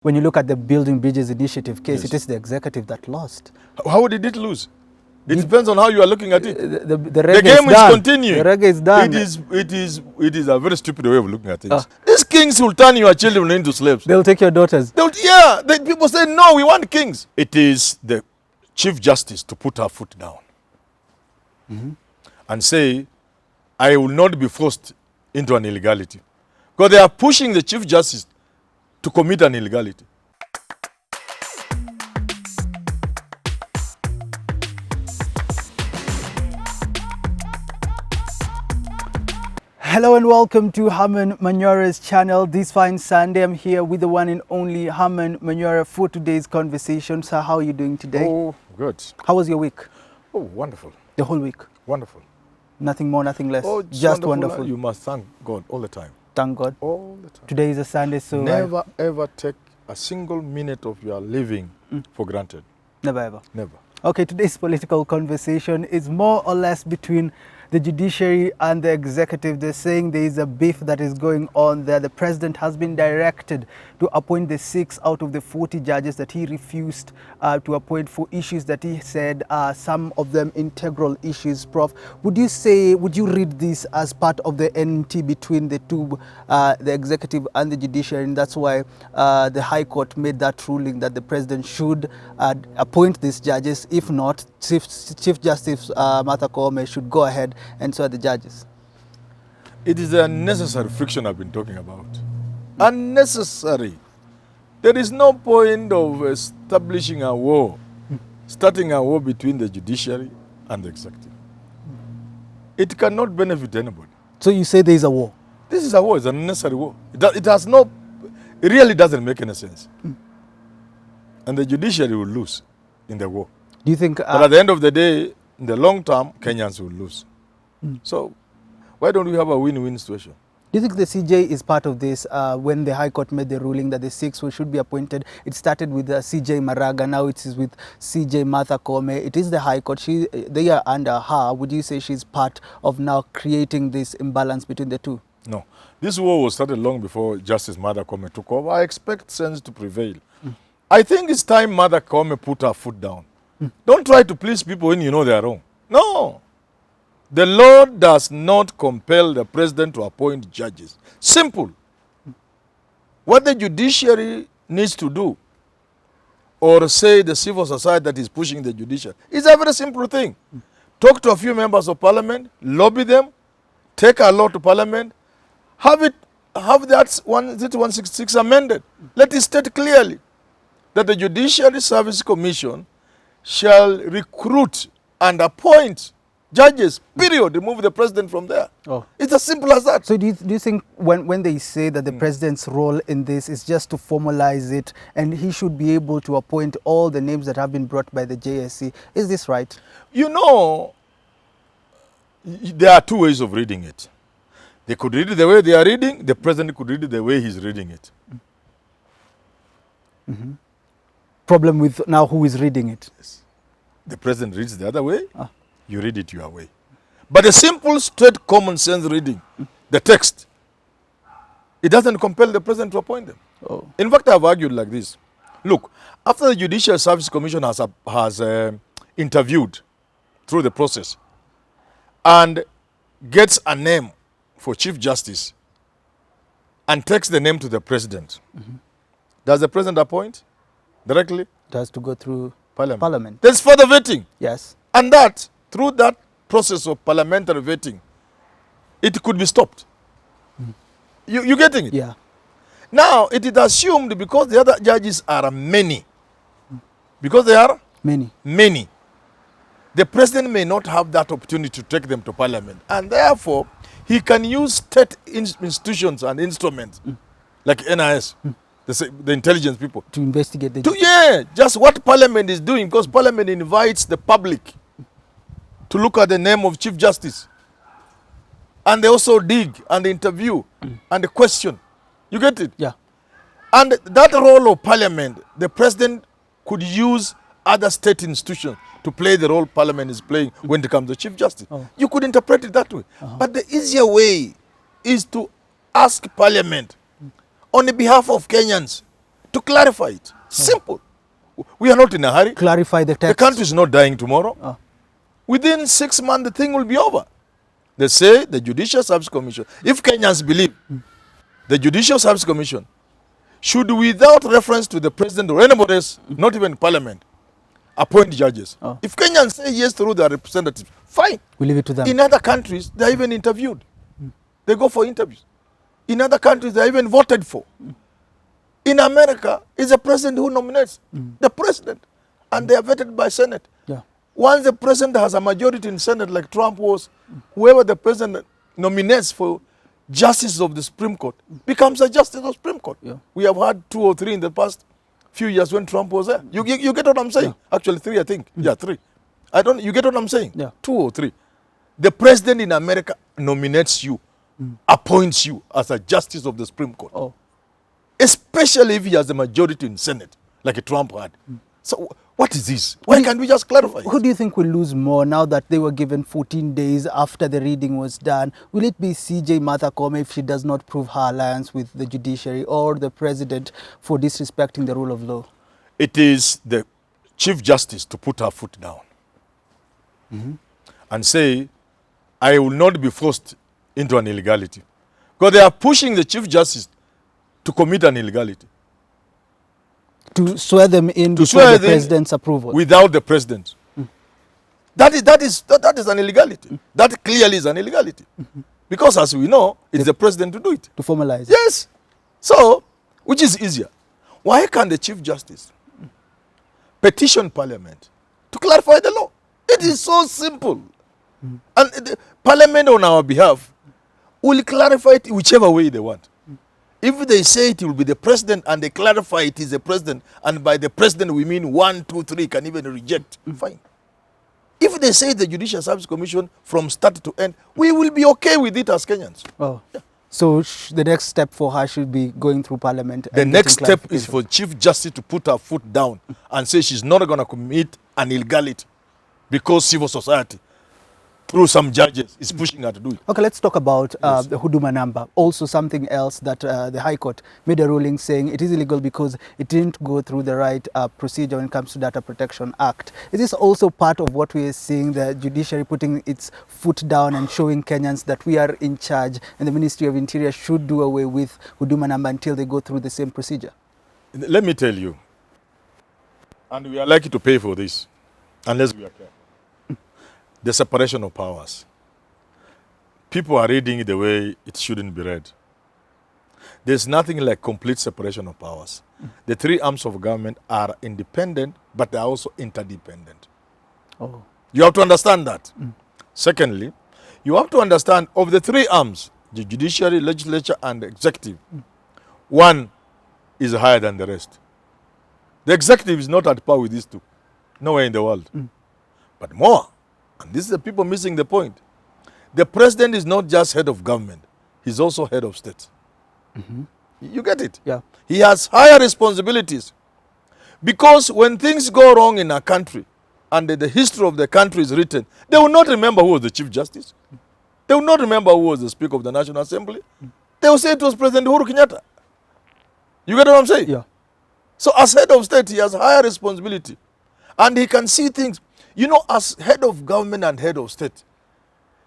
When you look at the Building Bridges Initiative case, it is the executive that lost. How did it lose? It depends on how you are looking at it. The game is continuing. The reggae is done. It is a very stupid way of looking at things. These kings will turn your children into slaves. They'll take your daughters. People say, no, we want kings. It is the Chief Justice to put her foot down and say, I will not be forced into an illegality. Because they are pushing the Chief Justice to commit an illegality. Hello and welcome to Herman Manyora's channel. This fine Sunday, I'm here with the one and only Herman Manyora for today's conversation. So how are you doing today? Oh, good. How was your week? Oh, wonderful. The whole week? Wonderful. Nothing more, nothing less? Oh, just wonderful. You must thank God all the time. Thank God? All the time. Today is a Sunday, so... Never ever take a single minute of your living for granted. Never ever? Never. Okay, today's political conversation is more or less between the judiciary and the executive. They're saying there is a beef that is going on there. The president has been directed to appoint the 6 out of the 40 judges that he refused to appoint for issues that he said are some of them integral issues. Prof, would you read this as part of the enmity between the two, the executive and the judiciary, and that's why the High Court made that ruling that the president should appoint these judges? If not, Chief Justice Martha Koome should go ahead and so are the judges? It is the unnecessary friction I've been talking about. Unnecessary. There is no point of establishing a war, starting a war between the judiciary and the executive. It cannot benefit anybody. So you say there is a war? This is a war. It's an unnecessary war. It really doesn't make any sense. And the judiciary will lose in the war. Do you think... but at the end of the day, in the long term, Kenyans will lose. So why don't we have a win-win situation? Do you think the CJ is part of this? When the High Court made the ruling that the 6 should be appointed, it started with CJ Maraga, now it is with CJ Martha Koome. It is the High Court. They are under her. Would you say she's part of now creating this imbalance between the two? No. This war was started long before Justice Martha Koome took over. I expect sense to prevail. I think it's time Martha Koome put her foot down. Don't try to please people when you know they are wrong. No. The law does not compel the president to appoint judges. Simple. What the judiciary needs to do, or say the civil society that is pushing the judiciary, is a very simple thing. Talk to a few members of parliament, lobby them, take a law to parliament, have that 166 amended. Let it state clearly that the Judiciary Service Commission shall recruit and appoint judges, period. Remove the president from there. Oh. It's as simple as that. So do you think when they say that the president's role in this is just to formalize it and he should be able to appoint all the names that have been brought by the JSC, is this right? You know, there are two ways of reading it. They could read it the way they are reading. The president could read it the way he's reading it. Problem with now who is reading it? Yes. The president reads the other way. You read it your way. But a simple, straight, common sense reading, the text, it doesn't compel the president to appoint them. Oh. In fact, I've argued like this. Look, after the Judicial Service Commission has interviewed through the process and gets a name for Chief Justice and takes the name to the president, does the president appoint directly? It has to go through Parliament. There's further vetting. Yes. And that, through that process of parliamentary vetting, it could be stopped. You getting it? Yeah. Now, it is assumed because the other judges are many, because they are many, the president may not have that opportunity to take them to parliament. And therefore, he can use state institutions and instruments like NIS, the intelligence people. To investigate the... just what parliament is doing, because parliament invites the public to look at the name of Chief Justice. And they also dig and interview and question. You get it? Yeah. And that role of parliament, the president could use other state institutions to play the role parliament is playing when it comes to Chief Justice. You could interpret it that way. But the easier way is to ask parliament on the behalf of Kenyans to clarify it. Simple. We are not in a hurry. Clarify the The text. country is not dying tomorrow. Within 6 months, the thing will be over. They say the Judicial Service Commission, if Kenyans believe the Judicial Service Commission should, without reference to the president or anybody else, not even parliament, appoint judges. If Kenyans say yes through their representatives, fine. We leave it to them. In other countries, they are even interviewed. They go for interviews. In other countries, they are even voted for. In America, it's the president who nominates the president, and they are vetted by Senate. Yeah. Once the president has a majority in Senate, like Trump was, whoever the president nominates for justice of the Supreme Court becomes a justice of the Supreme Court. Yeah. We have had 2 or 3 in the past few years when Trump was there. You get what I'm saying? Yeah. Actually, 3, I think. Yeah, 3. I don't. You get what I'm saying? Yeah. 2 or 3. The president in America nominates you, appoints you as a justice of the Supreme Court. Oh. Especially if he has a majority in Senate, like Trump had. So what is this? Why can't we just clarify it? Who do you think will lose more now that they were given 14 days after the reading was done? Will it be CJ Martha Koome if she does not prove her alliance with the judiciary, or the president for disrespecting the rule of law? It is the Chief Justice to put her foot down and say, I will not be forced into an illegality. Because they are pushing the Chief Justice to commit an illegality. To swear them in To before swear the them president's approval. without the president. That is an illegality. That clearly is an illegality. Because as we know, it's the president to do it. To formalize it. Yes. So, which is easier? Why can't the Chief Justice petition Parliament to clarify the law? It is so simple. And the Parliament on our behalf will clarify it whichever way they want. If they say it will be the president and they clarify it is the president, and by the president we mean 1, 2, 3 can even reject, fine. If they say the Judicial Service Commission from start to end, we will be okay with it as Kenyans. Oh. Yeah. So the next step for her should be going through Parliament. The and next getting step is for Chief Justice to put her foot down and say she's not going to commit an illegality because civil society, through some judges, is pushing her to do it. Okay, let's talk about the Huduma number. Also something else that the High Court made a ruling saying it is illegal because it didn't go through the right procedure when it comes to Data Protection Act. Is this also part of what we are seeing, the judiciary putting its foot down and showing Kenyans that we are in charge and the Ministry of Interior should do away with Huduma number until they go through the same procedure? Let me tell you, and we are likely to pay for this, unless we are careful. The separation of powers. People are reading it the way it shouldn't be read. There's nothing like complete separation of powers. The 3 arms of government are independent, but they are also interdependent. Oh. You have to understand that. Secondly, you have to understand of the 3 arms, the judiciary, legislature, and executive, one is higher than the rest. The executive is not at par with these 2. Nowhere in the world. But more. And this is the people missing the point. The president is not just head of government. He's also head of state. You get it? Yeah. He has higher responsibilities. Because when things go wrong in a country and the history of the country is written, they will not remember who was the Chief Justice. They will not remember who was the Speaker of the National Assembly. They will say it was President Uhuru Kenyatta. You get what I'm saying? Yeah. So as head of state, he has higher responsibility. And he can see things. You know, as head of government and head of state,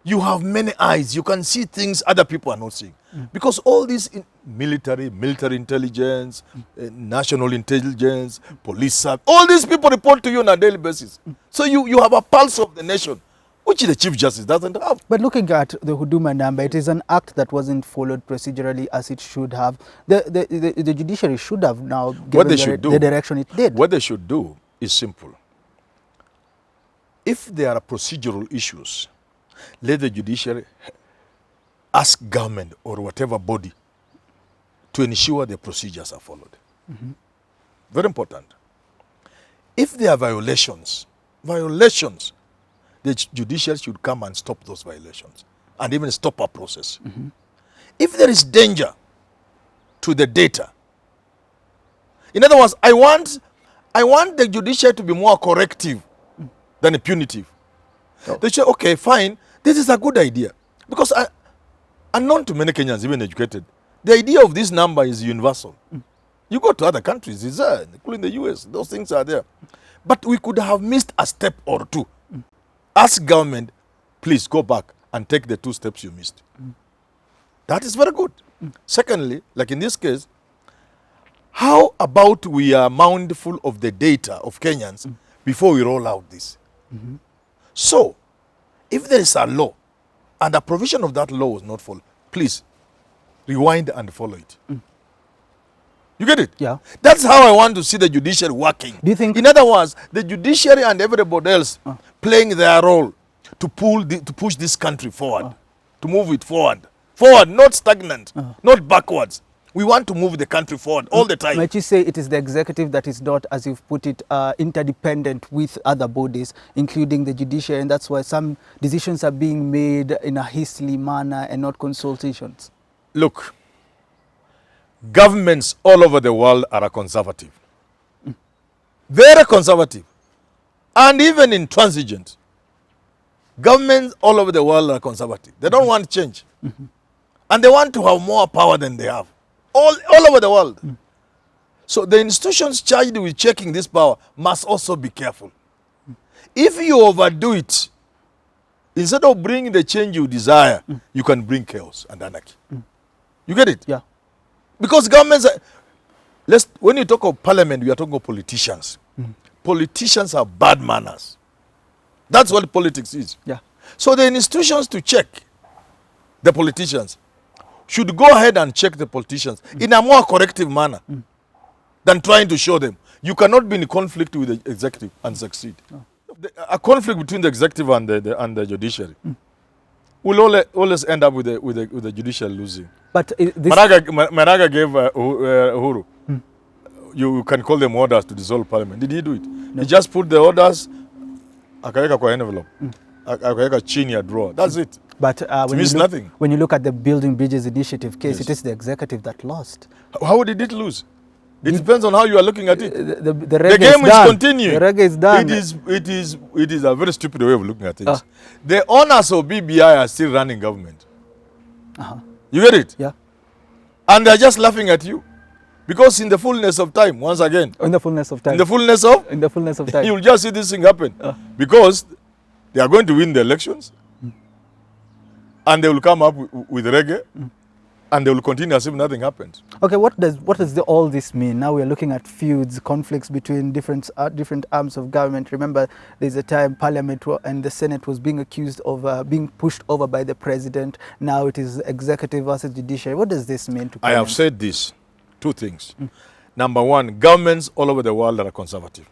you have many eyes. You can see things other people are not seeing. Because all these military intelligence, national intelligence, police, all these people report to you on a daily basis. So you have a pulse of the nation, which the Chief Justice doesn't have. But looking at the Huduma number, it is an act that wasn't followed procedurally as it should have. The judiciary should have now given the direction it did. What they should do is simple. If there are procedural issues, let the judiciary ask government or whatever body to ensure the procedures are followed. Very important. If there are violations, the judiciary should come and stop those violations and even stop a process. If there is danger to the data, in other words, I want the judiciary to be more corrective than punitive. They say, okay, fine, this is a good idea. Because unknown to many Kenyans, even educated, the idea of this number is universal. You go to other countries, it's there, including the US. Those things are there. But we could have missed a step or two. Ask government, please go back and take the 2 steps you missed. That is very good. Secondly, like in this case, how about we are mindful of the data of Kenyans before we roll out this? So, if there is a law and a provision of that law was not followed, please rewind and follow it. You get it? Yeah. That's how I want to see the judiciary working. Do you think? In other words, the judiciary and everybody else playing their role to push this country forward, to move it forward. Forward, not stagnant, not backwards. We want to move the country forward all the time. Might you say it is the executive that is not, as you've put it, interdependent with other bodies, including the judiciary, and that's why some decisions are being made in a hastily manner and not consultations? Look, governments all over the world are conservative. Very conservative. And even intransigent. Governments all over the world are conservative. They don't want change. And they want to have more power than they have. All over the world. So the institutions charged with checking this power must also be careful. If you overdo it, instead of bringing the change you desire, you can bring chaos and anarchy. You get it? Yeah. Because governments are, when you talk of parliament, we are talking of politicians. Politicians have bad manners. That's what politics is. Yeah. So the institutions to check the politicians should go ahead and check the politicians in a more corrective manner than trying to show them. You cannot be in conflict with the executive and succeed. A conflict between the executive and the judiciary will always end up with the judiciary losing. But this Maraga gave Uhuru, you can call them orders to dissolve parliament. Did he do it? No. He just put the orders, akaweka kwa envelope, akaweka chini ya drawer. That's it. But nothing. When you look at the Building Bridges Initiative case, it is the executive that lost. How did it lose? It depends on how you are looking at it. The game is continuing. The reggae is done. It is a very stupid way of looking at things. The owners of BBI are still running government. You get it? Yeah. And they are just laughing at you. Because in the fullness of time, once again. In the fullness of time. In the fullness of? In the fullness of time. You'll just see this thing happen. Because they are going to win the elections. And they will come up with reggae. And they will continue as if nothing happened. Okay, what does all this mean? Now we are looking at feuds, conflicts between different arms of government. Remember, there's a time Parliament and the Senate was being accused of being pushed over by the president. Now it is executive versus judiciary. What does this mean to Kenyans? I have said this. 2 things. Number 1, governments all over the world are conservative.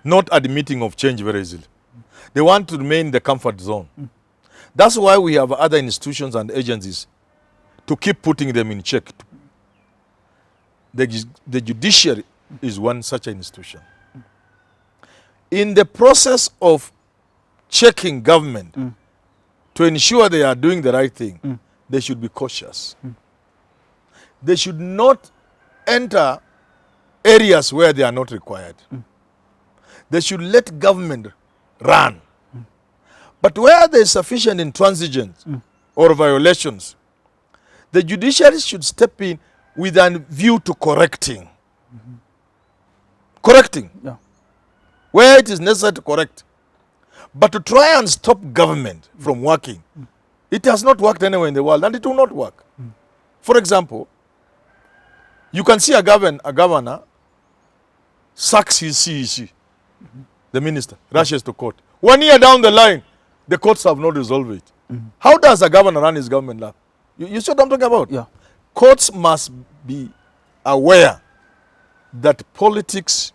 Not admitting of change very easily. They want to remain in the comfort zone. That's why we have other institutions and agencies to keep putting them in check. The judiciary is one such an institution. In the process of checking government to ensure they are doing the right thing, they should be cautious. They should not enter areas where they are not required. They should let government run. But where there is sufficient intransigence or violations, the judiciary should step in with a view to correcting. Correcting. Yeah. Where it is necessary to correct. But to try and stop government from working, it has not worked anywhere in the world, and it will not work. For example, you can see a governor sacks his CEC, the minister, rushes to court. 1 year down the line, the courts have not resolved it. How does a governor run his government now? You see what I'm talking about? Yeah. Courts must be aware that politics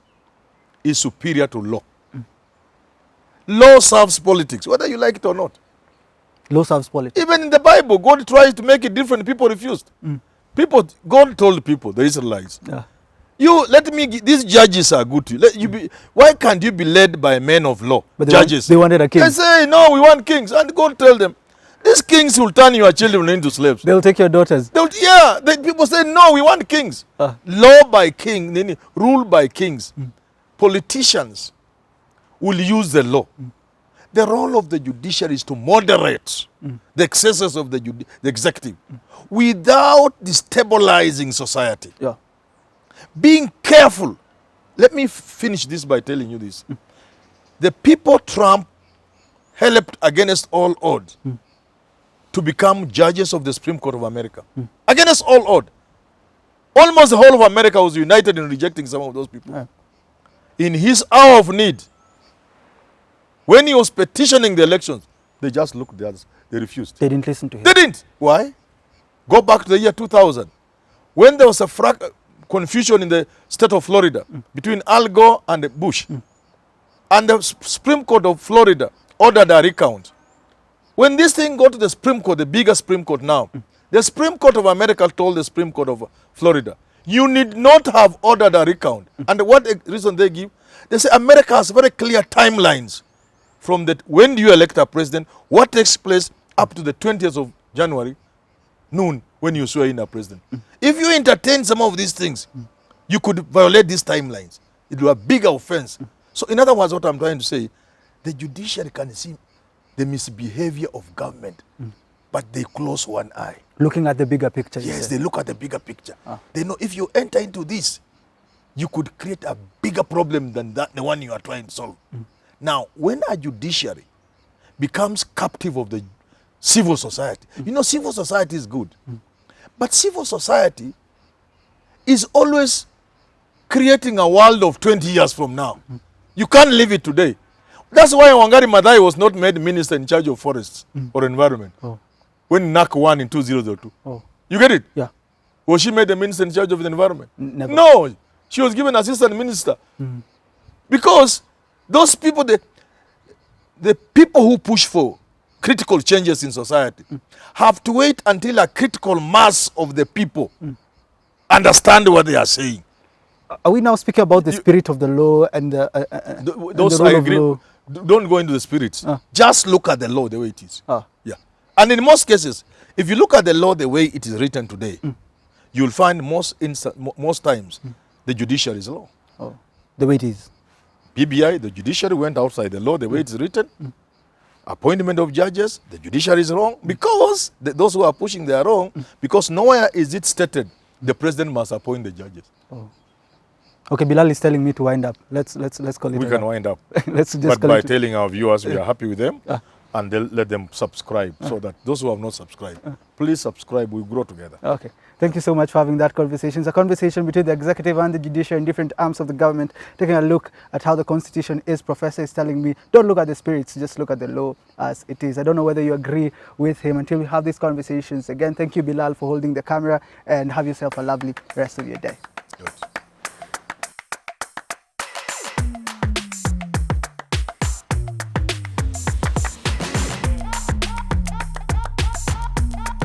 is superior to law. Law serves politics, whether you like it or not. Law serves politics. Even in the Bible, God tries to make it different. People refused. God told people, the Israelites, these judges are good to you. Why can't you be led by men of law? But judges. They wanted a king. They say, no, we want kings. And God tell them, these kings will turn your children into slaves. They'll take your daughters. People say, no, we want kings. Law by king, rule by kings. Politicians will use the law. The role of the judiciary is to moderate the excesses of the executive without destabilizing society. Yeah. being careful. Let me finish this by telling you this. The people Trump helped against all odds to become judges of the Supreme Court of America. Against all odds. Almost the whole of America was united in rejecting some of those people. In his hour of need, when he was petitioning the elections, they just looked at the others. They refused. They didn't listen to him. They didn't. Why? Go back to the year 2000. When there was a confusion in the state of Florida between Al Gore and Bush. And the Supreme Court of Florida ordered a recount. When this thing got to the Supreme Court, the biggest Supreme Court now, the Supreme Court of America told the Supreme Court of Florida, you need not have ordered a recount. And what reason they give? They say America has very clear timelines from that when do you elect a president, what takes place up to the 20th of January, noon, when you swear in a president. If you entertain some of these things, you could violate these timelines. It will be a bigger offense. So in other words, what I'm trying to say, the judiciary can see the misbehavior of government, but they close one eye. Looking at the bigger picture. Yes, they look at the bigger picture. They know if you enter into this, you could create a bigger problem than the one you are trying to solve. Now, when a judiciary becomes captive of the civil society, you know, civil society is good. But civil society is always creating a world of 20 years from now. You can't leave it today. That's why Wangari Maathai was not made minister in charge of forests or environment. When NAC won in 2002. You get it? Yeah. Was she made the minister in charge of the environment? Never. No. She was given assistant minister. Because those people, the people who push for critical changes in society have to wait until a critical mass of the people understand what they are saying. Are we now speaking about the spirit of the law and the those and the I rule agree. of law? Don't go into the spirits. Just look at the law the way it is. Yeah. And in most cases, if you look at the law the way it is written today, you'll find most times the judiciary is law. The way it is. BBI, the judiciary went outside the law the way it's written. Appointment of judges, the judiciary is wrong because those who are pushing they are wrong because nowhere is it stated the president must appoint the judges. Okay, Bilal is telling me to wind up. Let's call it. We can wind up. Let's just but call by it. telling our viewers we are happy with them and let them subscribe so that those who have not subscribed, please subscribe. We grow together. Okay. Thank you so much for having that conversation. It's a conversation between the executive and the judiciary in different arms of the government, taking a look at how the constitution is. Professor is telling me, don't look at the spirits, just look at the law as it is. I don't know whether you agree with him until we have these conversations. Again, thank you, Bilal, for holding the camera, and have yourself a lovely rest of your day. Good.